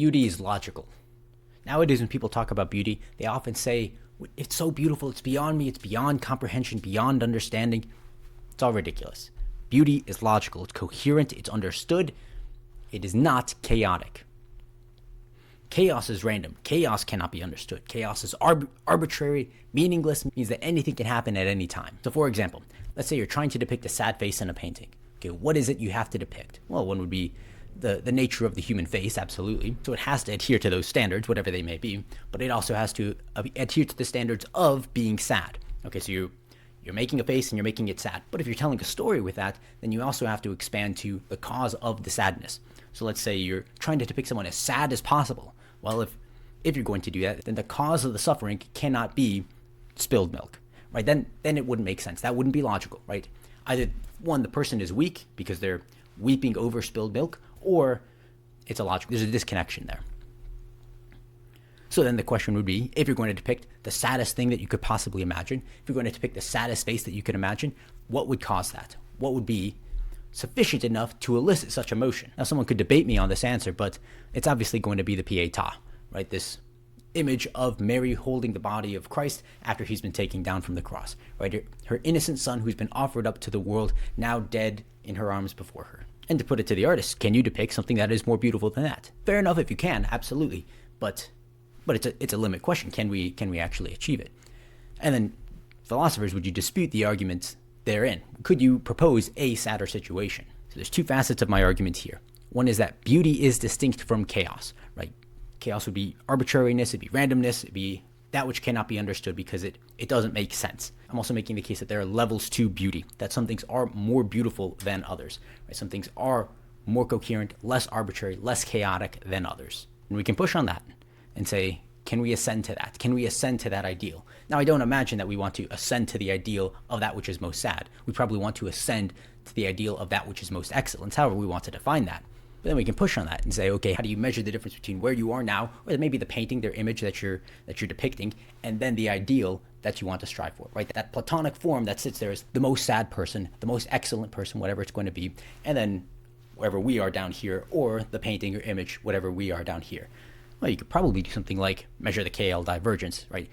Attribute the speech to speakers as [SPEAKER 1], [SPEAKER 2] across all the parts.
[SPEAKER 1] Beauty is logical. Nowadays, when people talk about beauty, they often say, it's so beautiful, it's beyond me, it's beyond comprehension, beyond understanding. It's all ridiculous. Beauty is logical, it's coherent, it's understood. It is not chaotic. Chaos is random. Chaos cannot be understood. Chaos is arbitrary, meaningless, means that anything can happen at any time. So for example, let's say you're trying to depict a sad face in a painting. Okay, what is it you have to depict? Well, one would be the nature of the human face, absolutely. So it has to adhere to those standards, whatever they may be, but it also has to adhere to the standards of being sad. Okay, so you're making a face and you're making it sad. But if you're telling a story with that, then you also have to expand to the cause of the sadness. So let's say you're trying to depict someone as sad as possible. Well, if you're going to do that, then the cause of the suffering cannot be spilled milk, right? Then it wouldn't make sense. That wouldn't be logical, right? Either one, the person is weak because they're weeping over spilled milk, or it's illogical. There's a disconnection there. So then the question would be, if you're going to depict the saddest thing that you could possibly imagine, if you're going to depict the saddest face that you could imagine, what would cause that? What would be sufficient enough to elicit such emotion? Now, someone could debate me on this answer, but it's obviously going to be the Pietà, right? This image of Mary holding the body of Christ after he's been taken down from the cross, right? Her innocent son who's been offered up to the world, now dead in her arms before her. And to put it to the artist, can you depict something that is more beautiful than that? Fair enough if you can, absolutely, but it's a limit question. Can we actually achieve it? And then philosophers, would you dispute the arguments therein? Could you propose a sadder situation? So there's two facets of my argument here. One is that beauty is distinct from chaos, right? Chaos would be arbitrariness, it'd be randomness, it'd be that which cannot be understood because it doesn't make sense. I'm also making the case that there are levels to beauty, that some things are more beautiful than others, right? Some things are more coherent, less arbitrary, less chaotic than others. And we can push on that and say, can we ascend to that? Can we ascend to that ideal? Now, I don't imagine that we want to ascend to the ideal of that which is most sad. We probably want to ascend to the ideal of that which is most excellent, however we want to define that. But then we can push on that and say, okay, how do you measure the difference between where you are now, or maybe the painting, their image that you're depicting, and then the ideal that you want to strive for, right? That platonic form that sits there is the most sad person, the most excellent person, whatever it's going to be, and then wherever we are down here, or the painting or image, whatever we are down here. Well, you could probably do something like measure the KL divergence, right?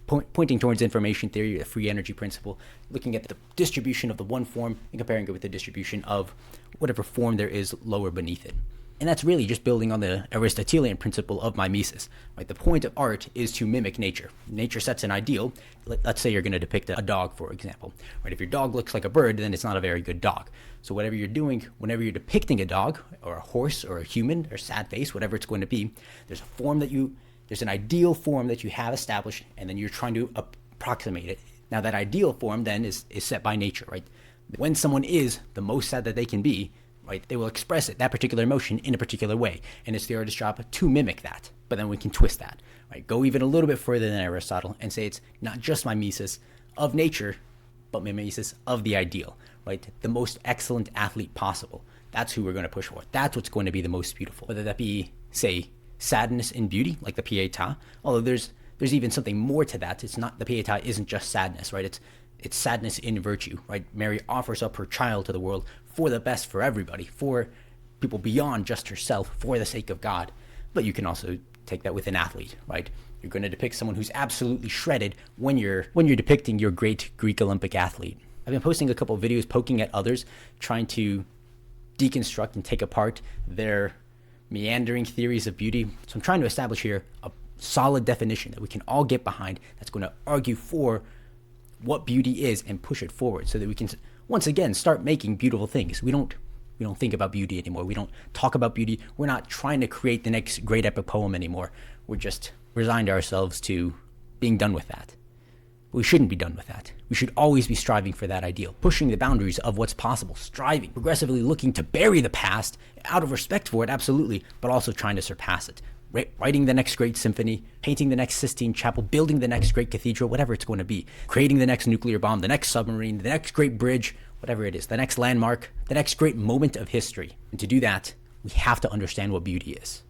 [SPEAKER 1] Pointing towards information theory, the free energy principle, looking at the distribution of the one form and comparing it with the distribution of whatever form there is lower beneath it. And that's really just building on the Aristotelian principle of mimesis, right? The point of art is to mimic nature. Nature sets an ideal. Let's say you're going to depict a dog, for example, right? If your dog looks like a bird, then it's not a very good dog. So whatever you're doing, whenever you're depicting a dog or a horse or a human or sad face, whatever it's going to be, there's an ideal form that you have established, and then you're trying to approximate it. Now that ideal form then is set by nature, right? When someone is the most sad that they can be, right, they will express that particular emotion in a particular way, and it's the artist's job to mimic that. But then we can twist that, right? Go even a little bit further than Aristotle and say it's not just mimesis of nature, but mimesis of the ideal, right? The most excellent athlete possible. That's who we're going to push for. That's what's going to be the most beautiful. Whether that be, say, sadness in beauty, like the Pietà, although there's even something more to that. It's not, the Pietà isn't just sadness, right? It's sadness in virtue, right? Mary offers up her child to the world for the best for everybody, for people beyond just herself, for the sake of God. But you can also take that with an athlete, right? You're going to depict someone who's absolutely shredded when you're depicting your great Greek Olympic athlete. I've been posting a couple of videos poking at others, trying to deconstruct and take apart their meandering theories of beauty. So I'm trying to establish here a solid definition that we can all get behind, that's going to argue for what beauty is and push it forward, so that we can once again start making beautiful things. We don't think about beauty anymore. We don't talk about beauty. We're not trying to create the next great epic poem anymore. We're just resigned ourselves to being done with that. We shouldn't be done with that. We should always be striving for that ideal, pushing the boundaries of what's possible, striving, progressively looking to bury the past out of respect for it, absolutely, but also trying to surpass it. Writing the next great symphony, painting the next Sistine Chapel, building the next great cathedral, whatever it's going to be, creating the next nuclear bomb, the next submarine, the next great bridge, whatever it is, the next landmark, the next great moment of history. And to do that, we have to understand what beauty is.